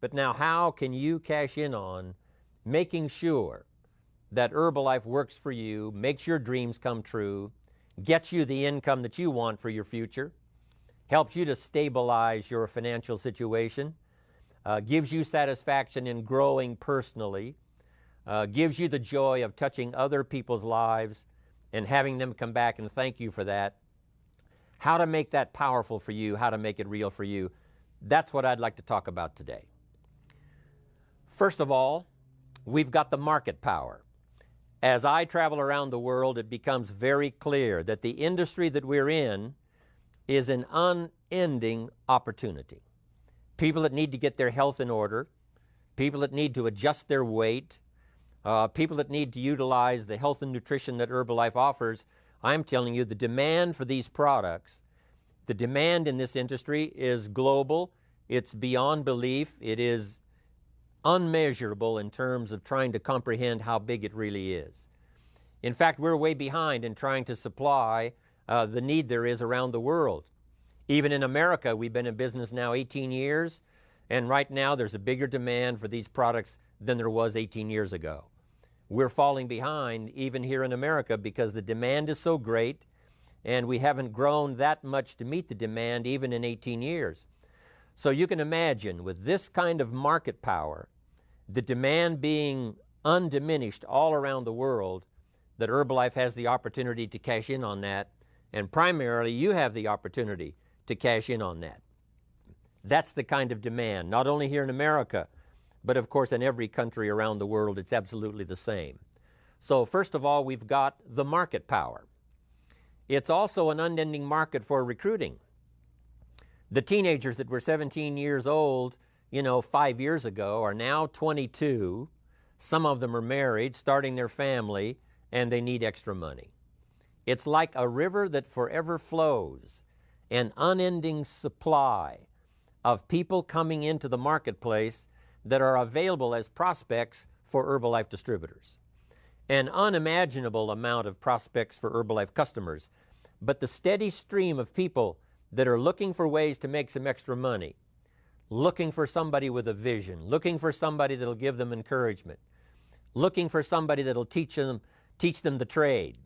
But now how can you cash in on making sure that Herbalife works for you, makes your dreams come true, gets you the income that you want for your future, helps you to stabilize your financial situation, gives you satisfaction in growing personally, gives you the joy of touching other people's lives and having them come back and thank you for that. How to make that powerful for you, how to make it real for you. That's what I'd like to talk about today. First of all, we've got the market power. As I travel around the world, it becomes very clear that the industry that we're in is an unending opportunity. People that need to get their health in order, people that need to adjust their weight, people that need to utilize the health and nutrition that Herbalife offers. I'm telling you, the demand for these products, the demand in this industry is global. It's beyond belief. It is unmeasurable in terms of trying to comprehend how big it really is. In fact, we're way behind in trying to supply the need there is around the world. Even in America, we've been in business now 18 years, and right now there's a bigger demand for these products than there was 18 years ago. We're falling behind even here in America because the demand is so great, and we haven't grown that much to meet the demand even in 18 years. So you can imagine with this kind of market power, the demand being undiminished all around the world, that Herbalife has the opportunity to cash in on that, and primarily you have the opportunity to cash in on that. That's the kind of demand, not only here in America, but of course in every country around the world. It's absolutely the same. So first of all, we've got the market power. It's also an unending market for recruiting. The teenagers that were 17 years old 5 years ago are now 22. Some of them are married, starting their family, and they need extra money. It's like a river that forever flows, an unending supply of people coming into the marketplace that are available as prospects for Herbalife distributors. An unimaginable amount of prospects for Herbalife customers, but the steady stream of people that are looking for ways to make some extra money, looking for somebody with a vision, looking for somebody that'll give them encouragement, looking for somebody that'll teach them the trade,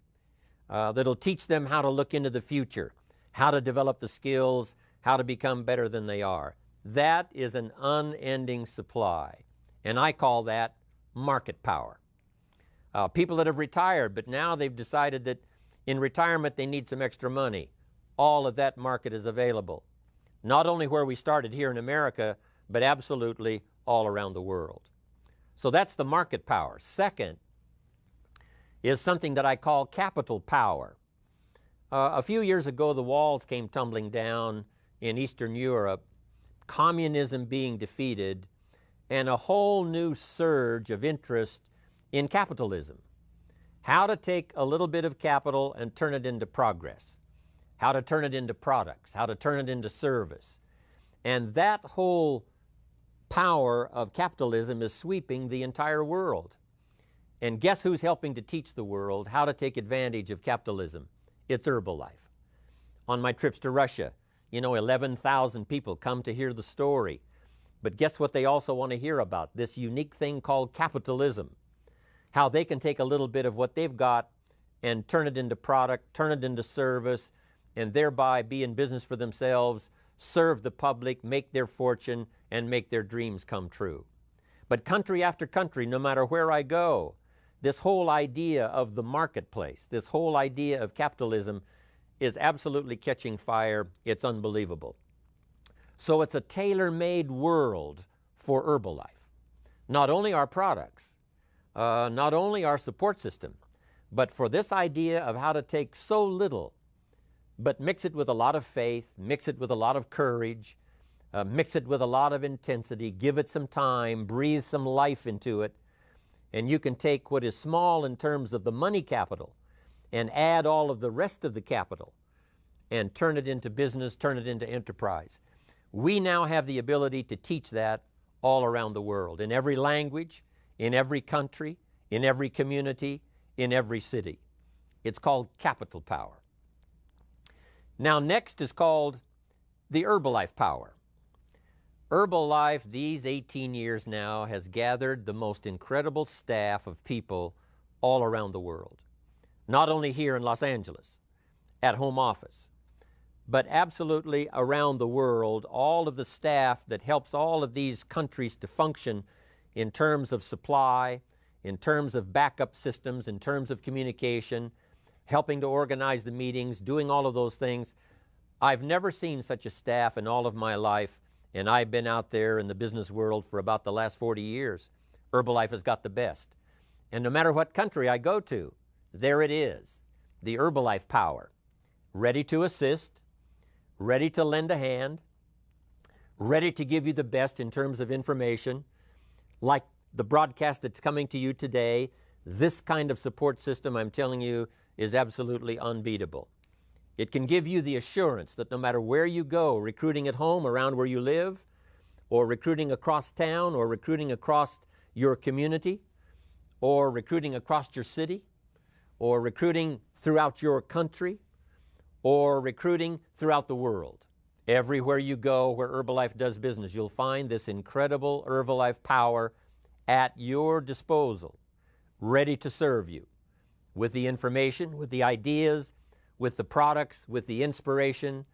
that'll teach them how to look into the future, how to develop the skills, how to become better than they are. That is an unending supply, and I call that market power. People that have retired, but now they've decided that in retirement they need some extra money. All of that market is available. Not only where we started here in America, but absolutely all around the world. So that's the market power. Second is something that I call capital power. A few years ago, the walls came tumbling down in Eastern Europe, communism being defeated, and a whole new surge of interest in capitalism. How to take a little bit of capital and turn it into progress. How to turn it into products, how to turn it into service. And that whole power of capitalism is sweeping the entire world. And guess who's helping to teach the world how to take advantage of capitalism? It's Herbalife. On my trips to Russia, 11,000 people come to hear the story. But guess what they also want to hear about? This unique thing called capitalism. How they can take a little bit of what they've got and turn it into product, turn it into service, and thereby be in business for themselves, serve the public, make their fortune, and make their dreams come true. But country after country, no matter where I go, this whole idea of the marketplace, this whole idea of capitalism is absolutely catching fire. It's unbelievable. So it's a tailor-made world for Herbalife. Not only our products, not only our support system, but for this idea of how to take so little but mix it with a lot of faith, mix it with a lot of courage, mix it with a lot of intensity, give it some time, breathe some life into it, and you can take what is small in terms of the money capital and add all of the rest of the capital and turn it into business, turn it into enterprise. We now have the ability to teach that all around the world, in every language, in every country, in every community, in every city. It's called capital power. Now next is called the Herbalife power. Herbalife, these 18 years now, has gathered the most incredible staff of people all around the world. Not only here in Los Angeles, at home office, but absolutely around the world, all of the staff that helps all of these countries to function in terms of supply, in terms of backup systems, in terms of communication, helping to organize the meetings, doing all of those things. I've never seen such a staff in all of my life, and I've been out there in the business world for about the last 40 years. Herbalife has got the best. And no matter what country I go to, there it is, the Herbalife power, ready to assist, ready to lend a hand, ready to give you the best in terms of information, like the broadcast that's coming to you today. This kind of support system, I'm telling you, is absolutely unbeatable. It can give you the assurance that no matter where you go, recruiting at home, around where you live, or recruiting across town, or recruiting across your community, or recruiting across your city, or recruiting throughout your country, or recruiting throughout the world. Everywhere you go where Herbalife does business, you'll find this incredible Herbalife power at your disposal, ready to serve you with the information, with the ideas, with the products, with the inspiration,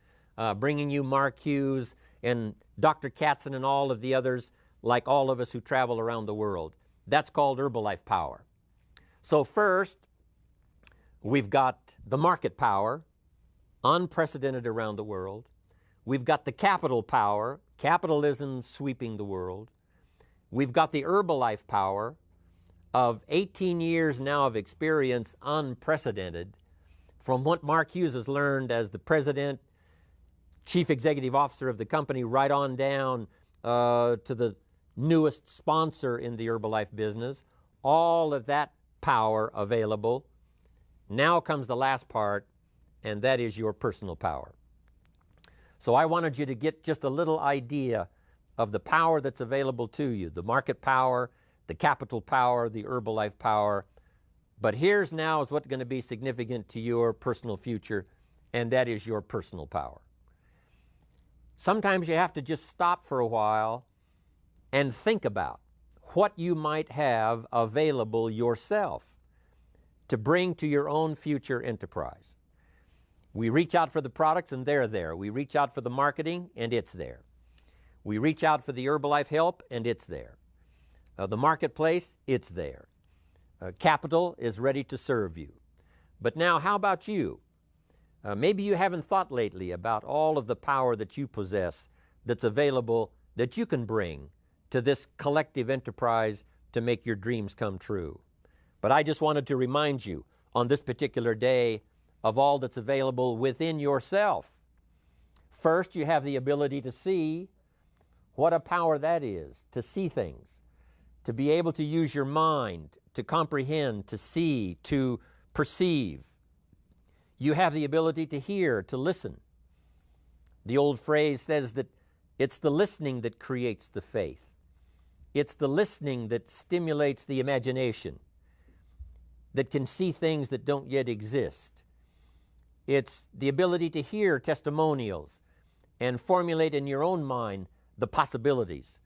bringing you Mark Hughes and Dr. Katzen and all of the others, like all of us who travel around the world. That's called Herbalife power. So first, we've got the market power, unprecedented around the world. We've got the capital power, capitalism sweeping the world. We've got the Herbalife power of 18 years now of experience, unprecedented, from what Mark Hughes has learned as the president, chief executive officer of the company, right on down to the newest sponsor in the Herbalife business. All of that power available. Now comes the last part, and that is your personal power. So I wanted you to get just a little idea of the power that's available to you, the market power, the capital power, the Herbalife power. But here's now is what's going to be significant to your personal future, and that is your personal power. Sometimes you have to just stop for a while and think about what you might have available yourself to bring to your own future enterprise. We reach out for the products and they're there. We reach out for the marketing and it's there. We reach out for the Herbalife help and it's there. The marketplace, it's there. Capital is ready to serve you. But now, how about you? Maybe you haven't thought lately about all of the power that you possess that's available, that you can bring to this collective enterprise to make your dreams come true. But I just wanted to remind you on this particular day of all that's available within yourself. First, you have the ability to see. What a power that is, to see things, to be able to use your mind, to comprehend, to see, to perceive. You have the ability to hear, to listen. The old phrase says that it's the listening that creates the faith. It's the listening that stimulates the imagination, that can see things that don't yet exist. It's the ability to hear testimonials and formulate in your own mind the possibilities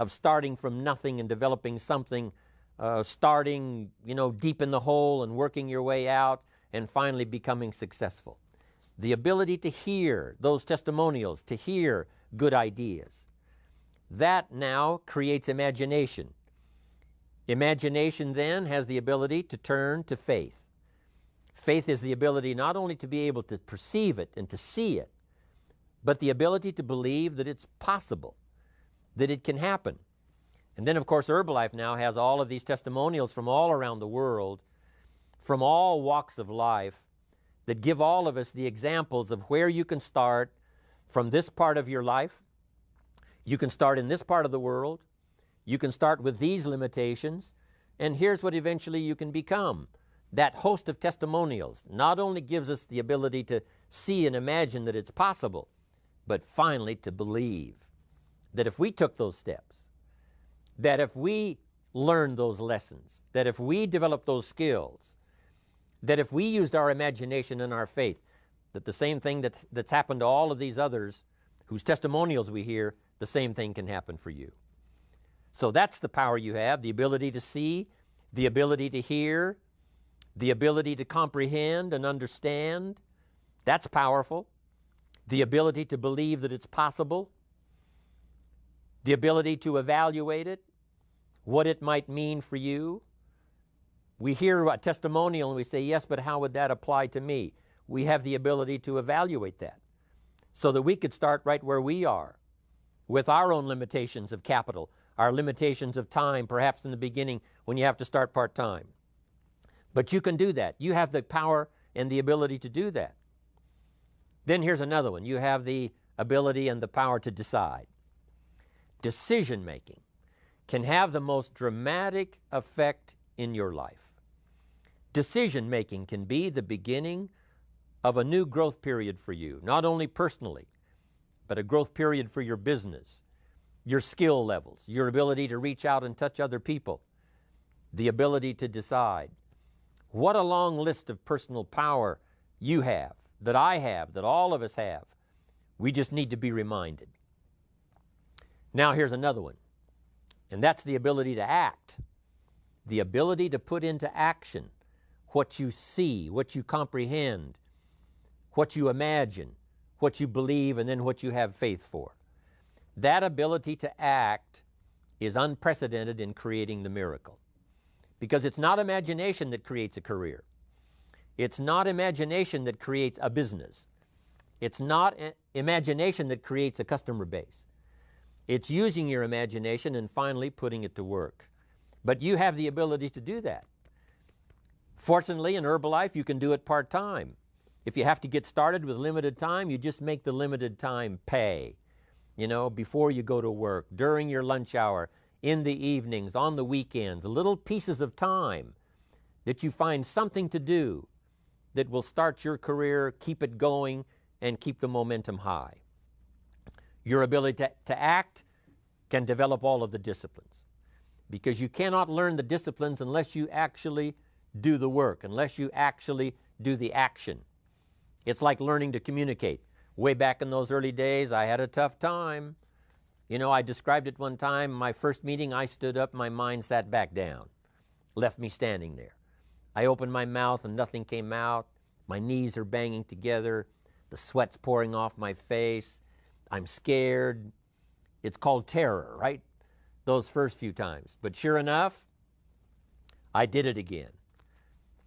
of starting from nothing and developing something, starting, deep in the hole and working your way out and finally becoming successful. The ability to hear those testimonials, to hear good ideas. That now creates imagination. Imagination then has the ability to turn to faith. Faith is the ability not only to be able to perceive it and to see it, but the ability to believe that it's possible, that it can happen. And then, of course, Herbalife now has all of these testimonials from all around the world, from all walks of life, that give all of us the examples of where you can start from this part of your life. You can start in this part of the world. You can start with these limitations. And here's what eventually you can become. That host of testimonials not only gives us the ability to see and imagine that it's possible, but finally to believe that if we took those steps, that if we learned those lessons, that if we developed those skills, that if we used our imagination and our faith, that the same thing that's happened to all of these others whose testimonials we hear, the same thing can happen for you. So that's the power you have, the ability to see, the ability to hear, the ability to comprehend and understand. That's powerful. The ability to believe that it's possible, the ability to evaluate it, what it might mean for you. We hear a testimonial and we say, yes, but how would that apply to me? We have the ability to evaluate that so that we could start right where we are with our own limitations of capital, our limitations of time, perhaps in the beginning when you have to start part-time. But you can do that. You have the power and the ability to do that. Then here's another one. You have the ability and the power to decide. Decision-making can have the most dramatic effect in your life. Decision-making can be the beginning of a new growth period for you, not only personally, but a growth period for your business, your skill levels, your ability to reach out and touch other people, the ability to decide. What a long list of personal power you have, that I have, that all of us have. We just need to be reminded. Now here's another one, and that's the ability to act, the ability to put into action what you see, what you comprehend, what you imagine, what you believe, and then what you have faith for. That ability to act is unprecedented in creating the miracle, because it's not imagination that creates a career. It's not imagination that creates a business. It's not imagination that creates a customer base. It's using your imagination and finally putting it to work. But you have the ability to do that. Fortunately, in Herbalife, you can do it part-time. If you have to get started with limited time, you just make the limited time pay. You know, before you go to work, during your lunch hour, in the evenings, on the weekends, little pieces of time that you find something to do that will start your career, keep it going, and keep the momentum high. Your ability to act can develop all of the disciplines, because you cannot learn the disciplines unless you actually do the work, unless you actually do the action. It's like learning to communicate. Way back in those early days, I had a tough time. You know, I described it one time, my first meeting, I stood up, my mind sat back down, left me standing there. I opened my mouth and nothing came out. My knees are banging together. The sweat's pouring off my face. I'm scared. It's called terror, right? Those first few times. But sure enough, I did it again.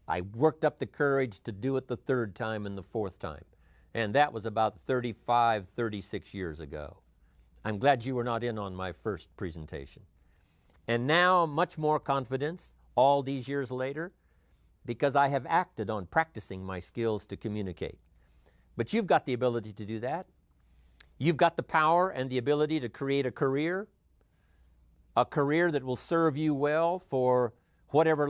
I worked up the courage to do it the third time and the fourth time. And that was about 35, 36 years ago. I'm glad you were not in on my first presentation. And now, much more confidence all these years later, because I have acted on practicing my skills to communicate. But you've got the ability to do that. You've got the power and the ability to create a career that will serve you well for whatever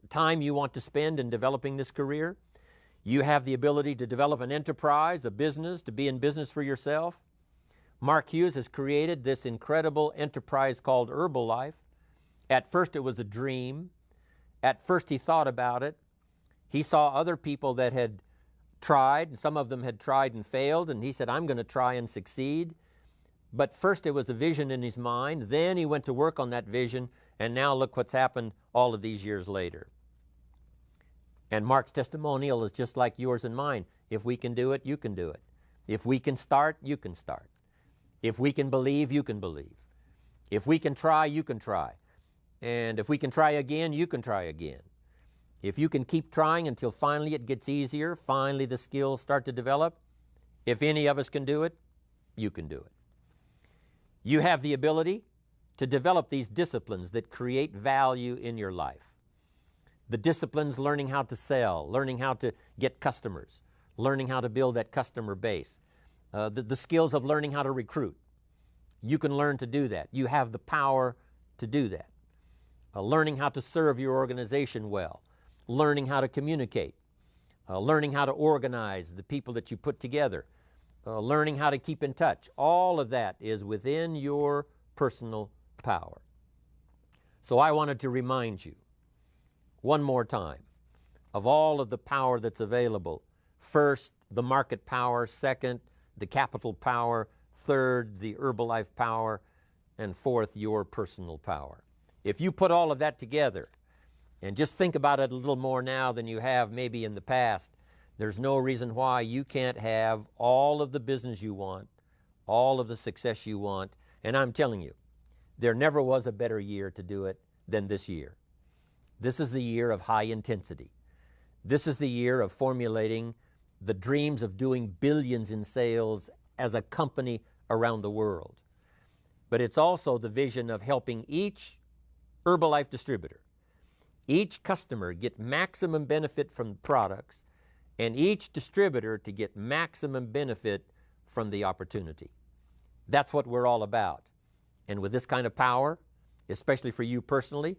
time you want to spend in developing this career. You have the ability to develop an enterprise, a business, to be in business for yourself. Mark Hughes has created this incredible enterprise called Herbalife. At first it was a dream. At first he thought about it. He saw other people that had tried, and some of them had tried and failed, and he said, I'm going to try and succeed. But first it was a vision in his mind, then he went to work on that vision, and now look what's happened all of these years later. And Mark's testimonial is just like yours and mine. If we can do it, you can do it. If we can start, you can start. If we can believe, you can believe. If we can try, you can try. And if we can try again, you can try again. If you can keep trying until finally it gets easier, finally the skills start to develop, if any of us can do it, you can do it. You have the ability to develop these disciplines that create value in your life. The disciplines, learning how to sell, learning how to get customers, learning how to build that customer base, the skills of learning how to recruit. You can learn to do that. You have the power to do that. Learning how to serve your organization well, learning how to communicate, learning how to organize the people that you put together, learning how to keep in touch. All of that is within your personal power. So I wanted to remind you one more time of all of the power that's available. First, the market power. Second, the capital power. third, the Herbalife power, and fourth, your personal power. If you put all of that together and just think about it a little more now than you have maybe in the past, there's no reason why you can't have all of the business you want, all of the success you want. And I'm telling you, there never was a better year to do it than this year. This is the year of high intensity. This is the year of formulating the dreams of doing billions in sales as a company around the world. But it's also the vision of helping each Herbalife distributor, each customer get maximum benefit from the products, and each distributor to get maximum benefit from the opportunity. That's what we're all about. And with this kind of power, especially for you personally,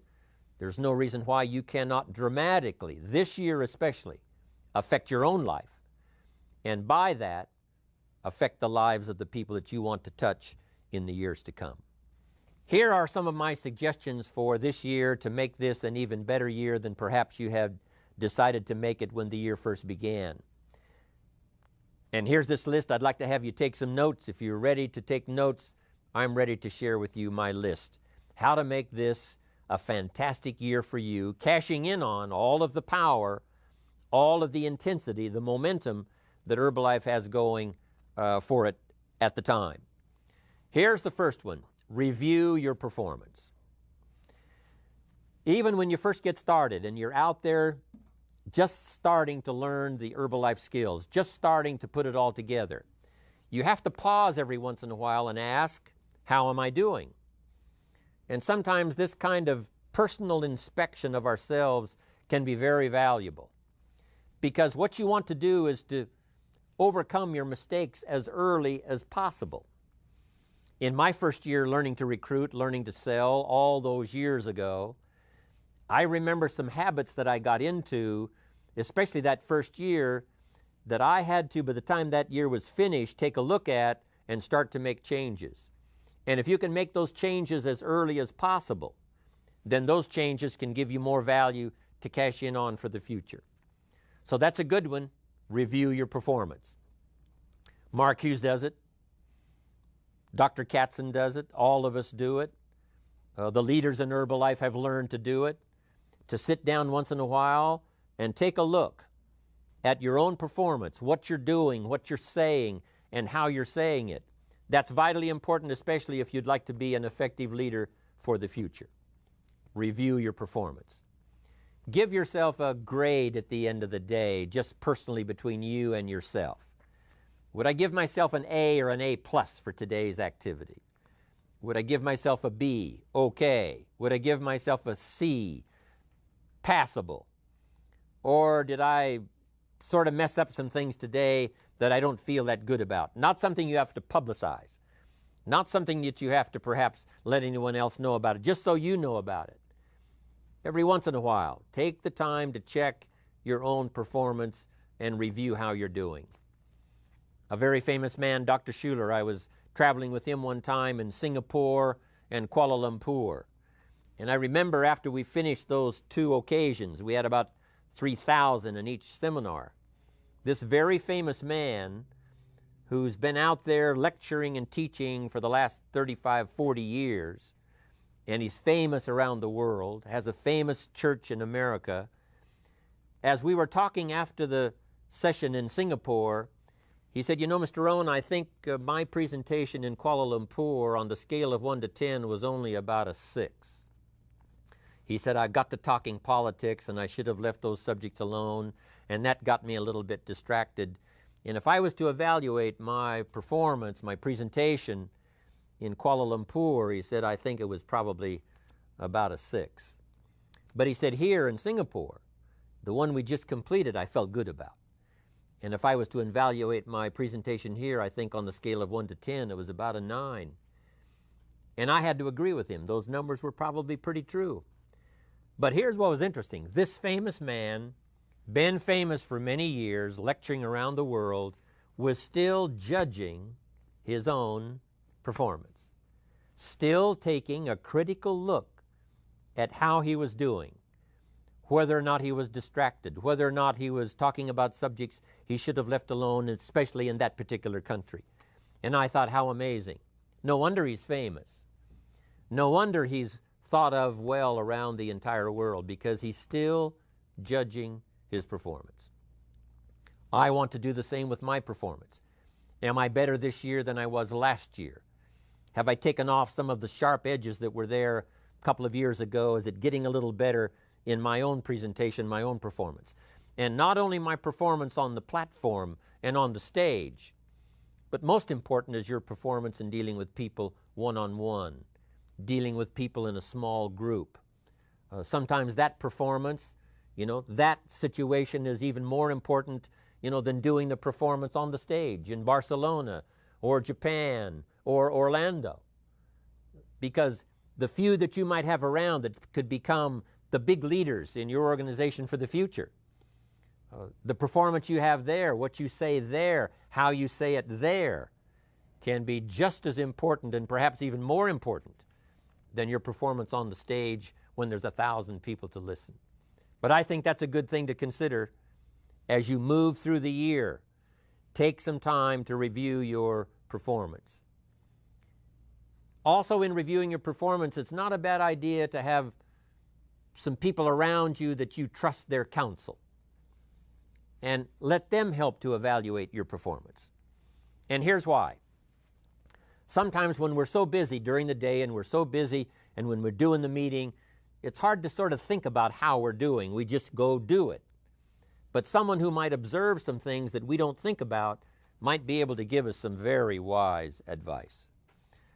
there's no reason why you cannot dramatically, this year especially, affect your own life, and by that, affect the lives of the people that you want to touch in the years to come. Here are some of my suggestions for this year to make this an even better year than perhaps you had decided to make it when the year first began. And here's this list. I'd like to have you take some notes. If you're ready to take notes, I'm ready to share with you my list. How to make this a fantastic year for you, cashing in on all of the power, all of the intensity, the momentum that Herbalife has going for it at the time. Here's the first one. Review your performance. Even when you first get started and you're out there just starting to learn the Herbalife skills, just starting to put it all together, you have to pause every once in a while and ask, how am I doing? And sometimes this kind of personal inspection of ourselves can be very valuable, because what you want to do is to overcome your mistakes as early as possible. In my first year learning to recruit, learning to sell, all those years ago, I remember some habits that I got into, especially that first year, that I had to, by the time that year was finished, take a look at and start to make changes. And if you can make those changes as early as possible, then those changes can give you more value to cash in on for the future. So that's a good one. Review your performance. Mark Hughes does it. Dr. Katzen does it. All of us do it. The leaders in Herbalife have learned to do it, to sit down once in a while and take a look at your own performance, what you're doing, what you're saying, and how you're saying it. That's vitally important, especially if you'd like to be an effective leader for the future. Review your performance. Give yourself a grade at the end of the day, just personally between you and yourself. Would I give myself an A or an A+ for today's activity? Would I give myself a B? Okay. Would I give myself a C? Passable. Or did I sort of mess up some things today that I don't feel that good about? Not something you have to publicize. Not something that you have to perhaps let anyone else know about it, just so you know about it. Every once in a while, take the time to check your own performance and review how you're doing. A very famous man, Dr. Schuler, I was traveling with him one time in Singapore and Kuala Lumpur. And I remember after we finished those two occasions, we had about 3,000 in each seminar. This very famous man, who's been out there lecturing and teaching for the last 35, 40 years, and he's famous around the world, has a famous church in America. As we were talking after the session in Singapore, he said, you know, Mr. Rohn, I think my presentation in Kuala Lumpur on the scale of 1 to 10 was only about a 6. He said, I got to talking politics and I should have left those subjects alone, and that got me a little bit distracted. And if I was to evaluate my performance, my presentation in Kuala Lumpur, he said, I think it was probably about a 6. But he said, here in Singapore, the one we just completed, I felt good about. And if I was to evaluate my presentation here, I think on the scale of 1 to 10, it was about a 9. And I had to agree with him. Those numbers were probably pretty true. But here's what was interesting. This famous man, been famous for many years, lecturing around the world, was still judging his own performance, still taking a critical look at how he was doing, whether or not he was distracted, whether or not he was talking about subjects he should have left alone, especially in that particular country. And I thought, how amazing. No wonder he's famous. No wonder he's thought of well around the entire world, because he's still judging his performance. I want to do the same with my performance. Am I better this year than I was last year? Have I taken off some of the sharp edges that were there a couple of years ago? Is it getting a little better in my own presentation, my own performance? And not only my performance on the platform and on the stage, but most important is your performance in dealing with people one-on-one, dealing with people in a small group. Sometimes that performance, that situation is even more important, than doing the performance on the stage in Barcelona or Japan or Orlando. Because the few that you might have around that could become the big leaders in your organization for the future, the performance you have there, what you say there, how you say it there, can be just as important and perhaps even more important than your performance on the stage when there's 1,000 people to listen. But I think that's a good thing to consider as you move through the year. Take some time to review your performance. Also, in reviewing your performance, it's not a bad idea to have some people around you that you trust their counsel, and let them help to evaluate your performance. And here's why. Sometimes when we're so busy during the day and we're so busy and when we're doing the meeting, it's hard to sort of think about how we're doing. We just go do it. But someone who might observe some things that we don't think about might be able to give us some very wise advice.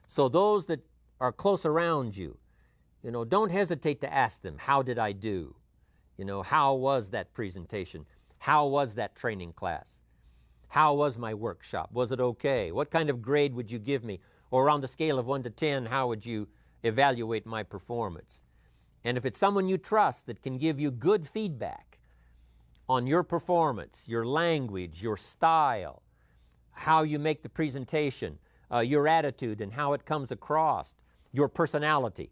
So those that are close around you, don't hesitate to ask them, how did I do? How was that presentation? How was that training class? How was my workshop? Was it okay? What kind of grade would you give me? Or on the scale of 1 to 10, how would you evaluate my performance? And if it's someone you trust that can give you good feedback on your performance, your language, your style, how you make the presentation, your attitude and how it comes across, your personality,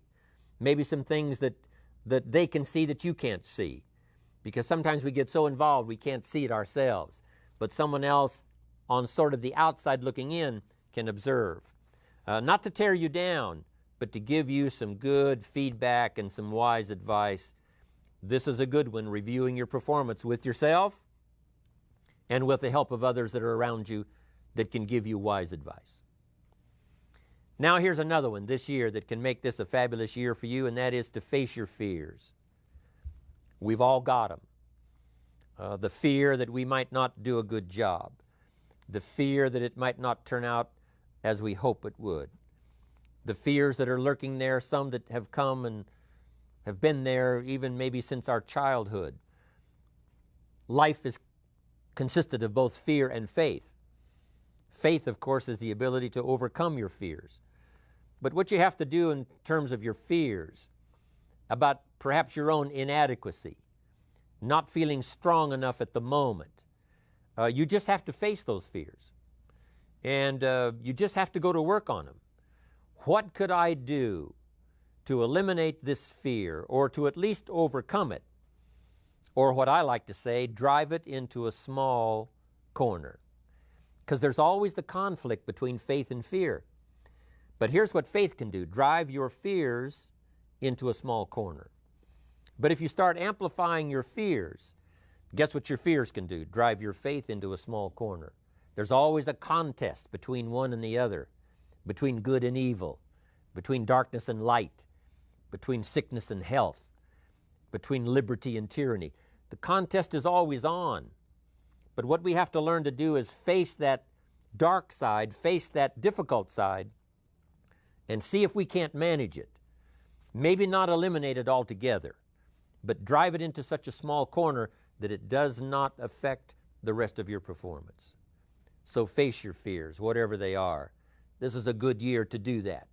maybe some things that they can see that you can't see. Because sometimes we get so involved we can't see it ourselves. But someone else on sort of the outside looking in can observe. Not to tear you down, but to give you some good feedback and some wise advice. This is a good one, reviewing your performance with yourself and with the help of others that are around you that can give you wise advice. Now here's another one this year that can make this a fabulous year for you, and that is to face your fears. We've all got them. The fear that we might not do a good job. The fear that it might not turn out as we hope it would. The fears that are lurking there, some that have come and have been there even maybe since our childhood. Life is consisted of both fear and faith. Faith, of course, is the ability to overcome your fears. But what you have to do in terms of your fears, about perhaps your own inadequacy, not feeling strong enough at the moment, you just have to face those fears. And you just have to go to work on them. What could I do to eliminate this fear, or to at least overcome it? Or what I like to say, drive it into a small corner. Because there's always the conflict between faith and fear. But here's what faith can do. Drive your fears into a small corner. But if you start amplifying your fears, guess what your fears can do? Drive your faith into a small corner. There's always a contest between one and the other, between good and evil, between darkness and light, between sickness and health, between liberty and tyranny. The contest is always on. But what we have to learn to do is face that dark side, face that difficult side, and see if we can't manage it. Maybe not eliminate it altogether, but drive it into such a small corner that it does not affect the rest of your performance. So face your fears, whatever they are. This is a good year to do that.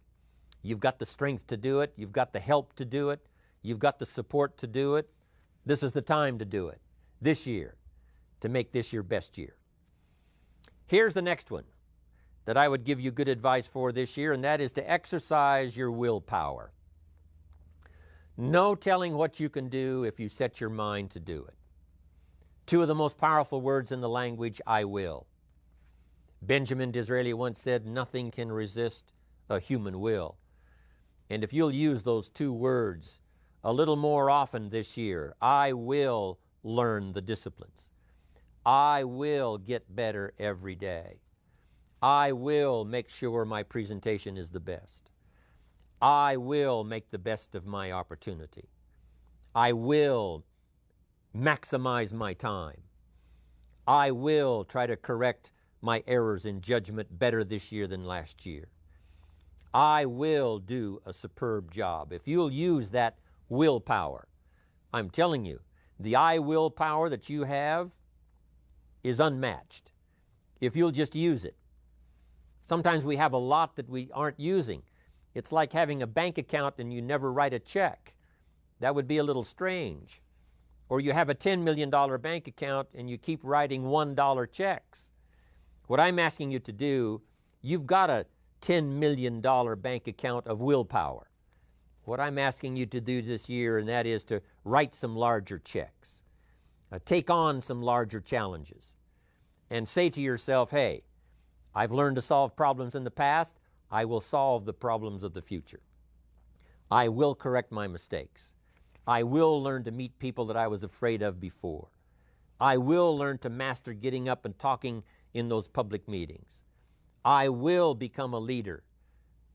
You've got the strength to do it. You've got the help to do it. You've got the support to do it. This is the time to do it this year, to make this your best year. Here's the next one that I would give you good advice for this year, and that is to exercise your willpower. No telling what you can do if you set your mind to do it. Two of the most powerful words in the language, I will. Benjamin Disraeli once said, nothing can resist a human will. And if you'll use those two words a little more often this year, I will learn the disciplines. I will get better every day. I will make sure my presentation is the best. I will make the best of my opportunity. I will maximize my time. I will try to correct my errors in judgment better this year than last year. I will do a superb job. If you'll use that willpower, I'm telling you, the I will power that you have is unmatched if you'll just use it. Sometimes we have a lot that we aren't using. It's like having a bank account and you never write a check. That would be a little strange. Or you have a $10 million bank account and you keep writing $1 checks. What I'm asking you to do, you've got a $10 million bank account of willpower. What I'm asking you to do this year, and that is to write some larger checks, take on some larger challenges, and say to yourself, hey, I've learned to solve problems in the past. I will solve the problems of the future. I will correct my mistakes. I will learn to meet people that I was afraid of before. I will learn to master getting up and talking in those public meetings. I will become a leader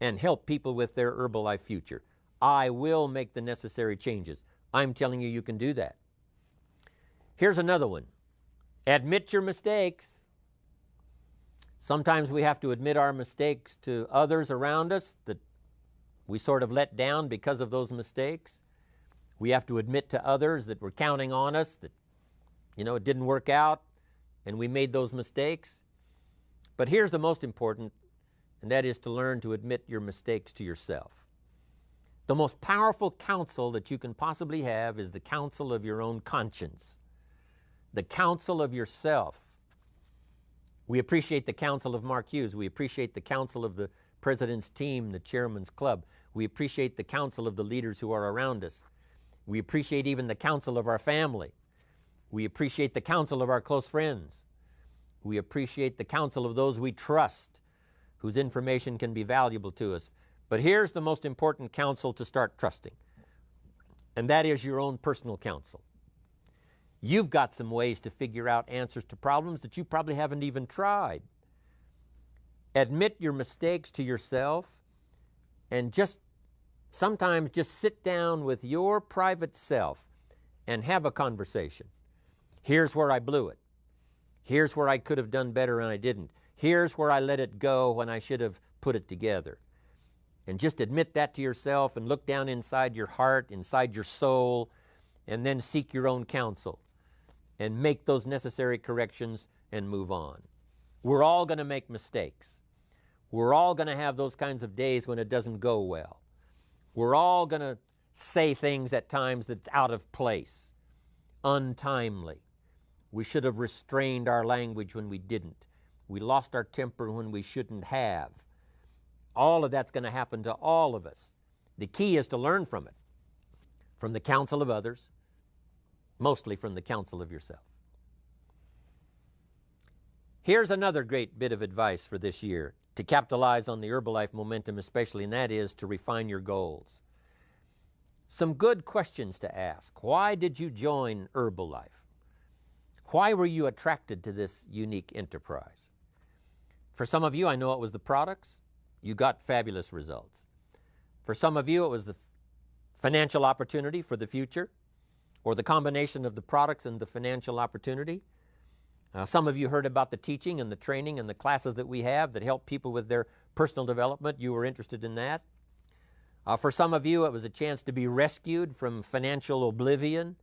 and help people with their Herbalife future. I will make the necessary changes. I'm telling you, you can do that. Here's another one. Admit your mistakes. Sometimes we have to admit our mistakes to others around us that we sort of let down because of those mistakes. We have to admit to others that we're counting on us, that, it didn't work out and we made those mistakes. But here's the most important, and that is to learn to admit your mistakes to yourself. The most powerful counsel that you can possibly have is the counsel of your own conscience, the counsel of yourself. We appreciate the counsel of Mark Hughes. We appreciate the counsel of the president's team, the chairman's club. We appreciate the counsel of the leaders who are around us. We appreciate even the counsel of our family. We appreciate the counsel of our close friends. We appreciate the counsel of those we trust, whose information can be valuable to us. But here's the most important counsel to start trusting, and that is your own personal counsel. You've got some ways to figure out answers to problems that you probably haven't even tried. Admit your mistakes to yourself and sometimes just sit down with your private self and have a conversation. Here's where I blew it. Here's where I could have done better and I didn't. Here's where I let it go when I should have put it together. And just admit that to yourself and look down inside your heart, inside your soul, and then seek your own counsel and make those necessary corrections and move on. We're all going to make mistakes. We're all going to have those kinds of days when it doesn't go well. We're all going to say things at times that's out of place, untimely. We should have restrained our language when we didn't. We lost our temper when we shouldn't have. All of that's going to happen to all of us. The key is to learn from it, from the counsel of others, mostly from the counsel of yourself. Here's another great bit of advice for this year to capitalize on the Herbalife momentum especially, and that is to refine your goals. Some good questions to ask. Why did you join Herbalife? Why were you attracted to this unique enterprise? For some of you, I know it was the products. You got fabulous results. For some of you, it was the financial opportunity for the future, or the combination of the products and the financial opportunity. Some of you heard about the teaching and the training and the classes that we have that help people with their personal development. You were interested in that. For some of you, it was a chance to be rescued from financial oblivion.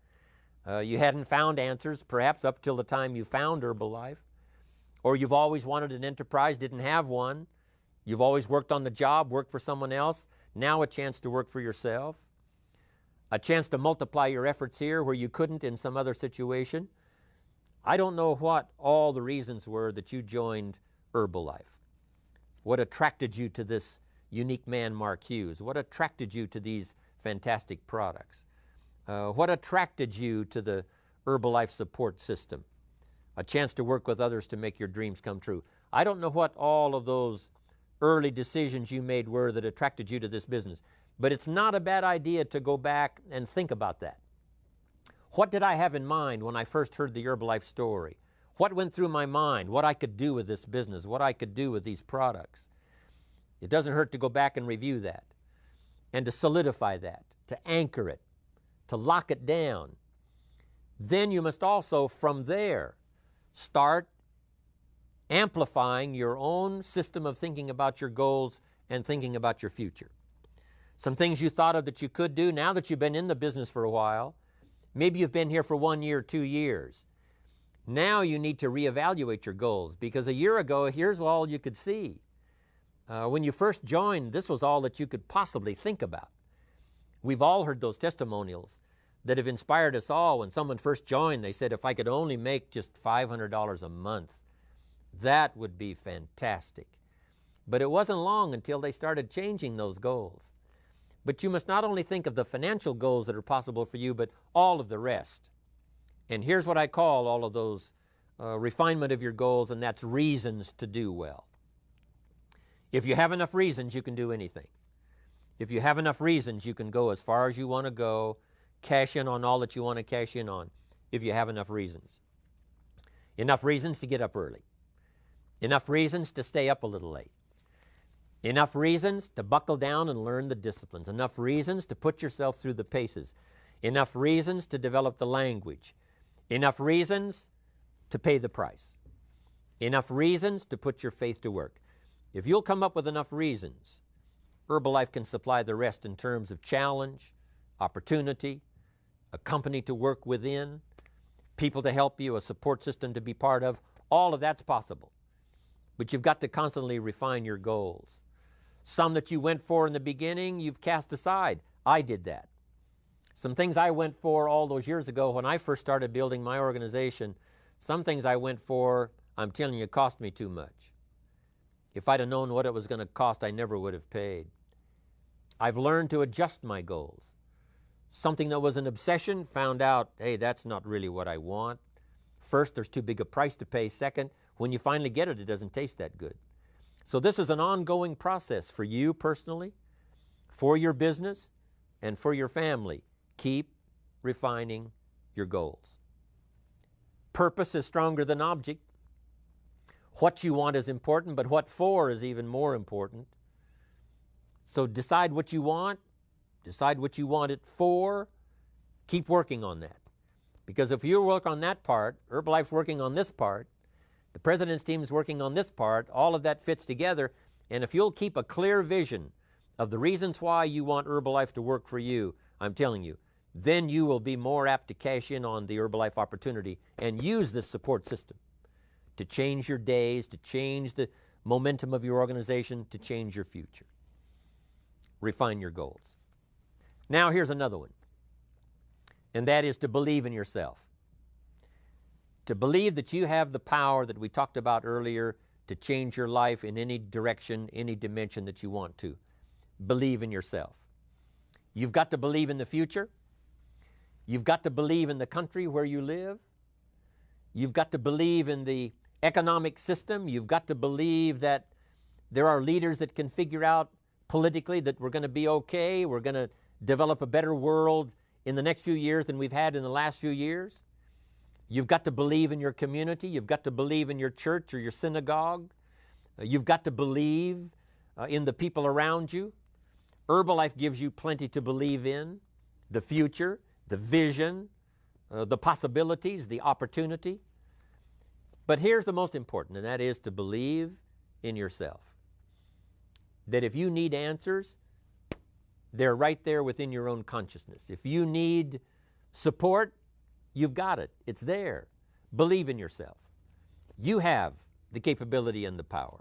You hadn't found answers, perhaps up till the time you found Herbalife. Or you've always wanted an enterprise, didn't have one. You've always worked on the job, worked for someone else. Now a chance to work for yourself. A chance to multiply your efforts here where you couldn't in some other situation. I don't know what all the reasons were that you joined Herbalife. What attracted you to this unique man, Mark Hughes? What attracted you to these fantastic products? What attracted you to the Herbalife support system? A chance to work with others to make your dreams come true. I don't know what all of those early decisions you made were that attracted you to this business, but it's not a bad idea to go back and think about that. What did I have in mind when I first heard the Herbalife story? What went through my mind? What I could do with this business? What I could do with these products? It doesn't hurt to go back and review that and to solidify that, to anchor it, to lock it down. Then you must also, from there, start amplifying your own system of thinking about your goals and thinking about your future. Some things you thought of that you could do now that you've been in the business for a while. Maybe you've been here for 1 year, 2 years. Now you need to reevaluate your goals, because a year ago, here's all you could see. When you first joined, this was all that you could possibly think about. We've all heard those testimonials that have inspired us all. When someone first joined, they said, if I could only make just $500 a month, that would be fantastic. But it wasn't long until they started changing those goals. But you must not only think of the financial goals that are possible for you, but all of the rest. And here's what I call all of those refinement of your goals, and that's reasons to do well. If you have enough reasons, you can do anything. If you have enough reasons, you can go as far as you want to go, cash in on all that you want to cash in on, if you have enough reasons. Enough reasons to get up early. Enough reasons to stay up a little late. Enough reasons to buckle down and learn the disciplines. Enough reasons to put yourself through the paces. Enough reasons to develop the language. Enough reasons to pay the price. Enough reasons to put your faith to work. If you'll come up with enough reasons, Herbalife can supply the rest in terms of challenge, opportunity, a company to work within, people to help you, a support system to be part of. All of that's possible. But you've got to constantly refine your goals. Some that you went for in the beginning, you've cast aside. I did that. Some things I went for all those years ago when I first started building my organization, some things I went for, I'm telling you, it cost me too much. If I'd have known what it was going to cost, I never would have paid. I've learned to adjust my goals. Something that was an obsession, found out, hey, that's not really what I want. First, there's too big a price to pay. Second, when you finally get it, it doesn't taste that good. So this is an ongoing process for you personally, for your business, and for your family. Keep refining your goals. Purpose is stronger than object. What you want is important, but what for is even more important. So decide what you want. Decide what you want it for. Keep working on that. Because if you work on that part, Herbalife's working on this part, the President's team is working on this part, all of that fits together. And if you'll keep a clear vision of the reasons why you want Herbalife to work for you, I'm telling you, then you will be more apt to cash in on the Herbalife opportunity and use this support system to change your days, to change the momentum of your organization, to change your future. Refine your goals. Now here's another one, and that is to believe in yourself. To believe that you have the power that we talked about earlier to change your life in any direction, any dimension that you want to. Believe in yourself. You've got to believe in the future. You've got to believe in the country where you live. You've got to believe in the economic system. You've got to believe that there are leaders that can figure out politically that we're going to be okay. We're going to develop a better world in the next few years than we've had in the last few years. You've got to believe in your community. You've got to believe in your church or your synagogue. You've got to believe in the people around you. Herbalife gives you plenty to believe in: the future, the vision, the possibilities, the opportunity. But here's the most important, and that is to believe in yourself. That if you need answers, they're right there within your own consciousness. If you need support, you've got it. It's there. Believe in yourself. You have the capability and the power.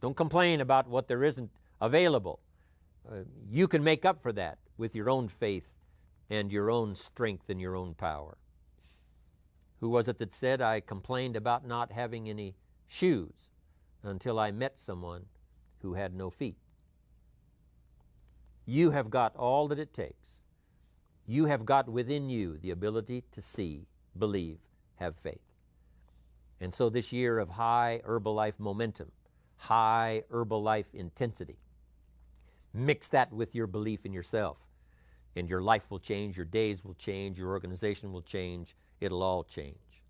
Don't complain about what there isn't available. You can make up for that with your own faith and your own strength and your own power. Who was it that said, I complained about not having any shoes until I met someone who had no feet? You have got all that it takes. You have got within you the ability to see, believe, have faith. And so this year of high Herbalife momentum, high Herbalife intensity, mix that with your belief in yourself, and your life will change, your days will change, your organization will change, it'll all change.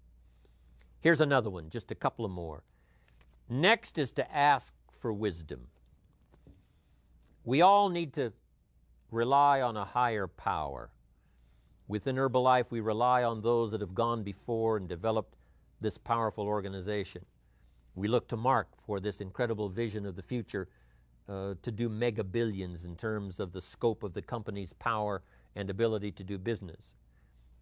Here's another one, just a couple of more. Next is to ask for wisdom. We all need to rely on a higher power. Within Herbalife, we rely on those that have gone before and developed this powerful organization. We look to Mark for this incredible vision of the future to do mega billions in terms of the scope of the company's power and ability to do business.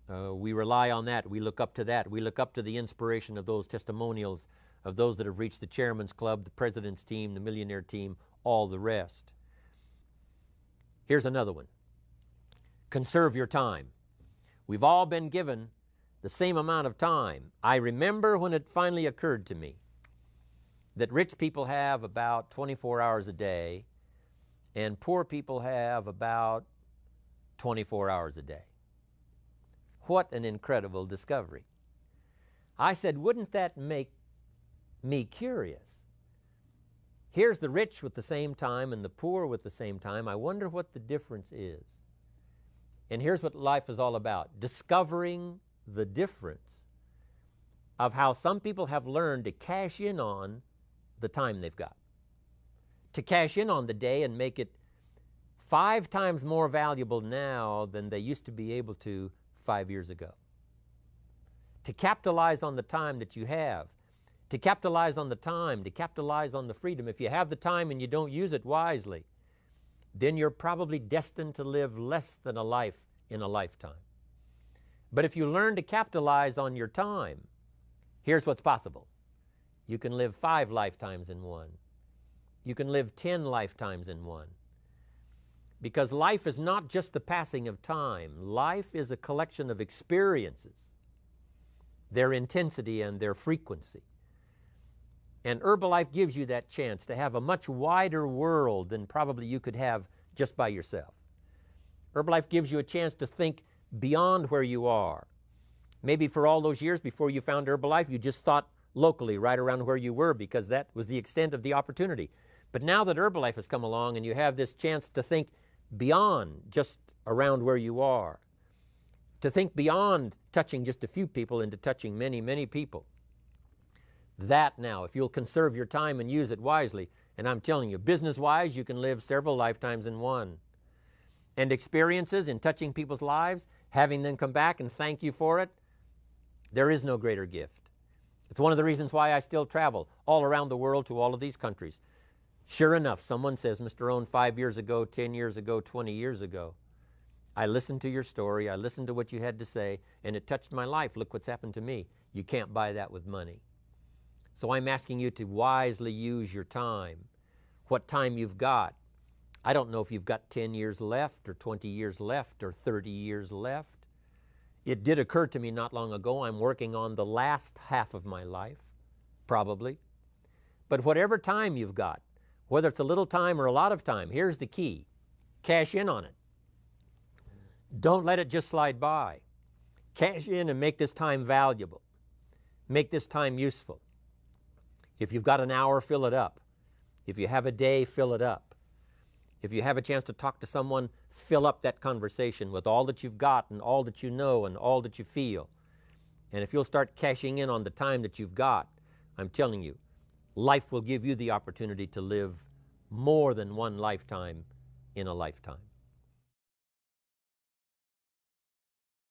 We rely on that. We look up to that. We look up to the inspiration of those testimonials of those that have reached the Chairman's Club, the President's Team, the Millionaire Team, all the rest. Here's another one. Conserve your time. We've all been given the same amount of time. I remember when it finally occurred to me that rich people have about 24 hours a day and poor people have about 24 hours a day. What an incredible discovery. I said, wouldn't that make me curious? Here's the rich with the same time and the poor with the same time. I wonder what the difference is. And here's what life is all about, discovering the difference of how some people have learned to cash in on the time they've got, to cash in on the day and make it 5 times more valuable now than they used to be able to 5 years ago, to capitalize on the time that you have, to capitalize on the time, to capitalize on the freedom. If you have the time and you don't use it wisely, then you're probably destined to live less than a life in a lifetime. But if you learn to capitalize on your time, here's what's possible. You can live 5 lifetimes in one. You can live 10 lifetimes in one. Because life is not just the passing of time. Life is a collection of experiences, their intensity and their frequency. And Herbalife gives you that chance to have a much wider world than probably you could have just by yourself. Herbalife gives you a chance to think beyond where you are. Maybe for all those years before you found Herbalife, you just thought locally, right around where you were, because that was the extent of the opportunity. But now that Herbalife has come along and you have this chance to think beyond just around where you are, to think beyond touching just a few people into touching many, many people. That now, if you'll conserve your time and use it wisely, and I'm telling you, business-wise, you can live several lifetimes in one. And experiences in touching people's lives, having them come back and thank you for it, there is no greater gift. It's one of the reasons why I still travel all around the world to all of these countries. Sure enough, someone says, Mr. Rohn, 5 years ago, 10 years ago, 20 years ago, I listened to your story, I listened to what you had to say, and it touched my life. Look what's happened to me. You can't buy that with money. So I'm asking you to wisely use your time, what time you've got. I don't know if you've got 10 years left or 20 years left or 30 years left. It did occur to me not long ago, I'm working on the last half of my life, probably. But whatever time you've got, whether it's a little time or a lot of time, here's the key. Cash in on it. Don't let it just slide by. Cash in and make this time valuable. Make this time useful. If you've got an hour, fill it up. If you have a day, fill it up. If you have a chance to talk to someone, fill up that conversation with all that you've got and all that you know and all that you feel. And if you'll start cashing in on the time that you've got, I'm telling you, life will give you the opportunity to live more than one lifetime in a lifetime.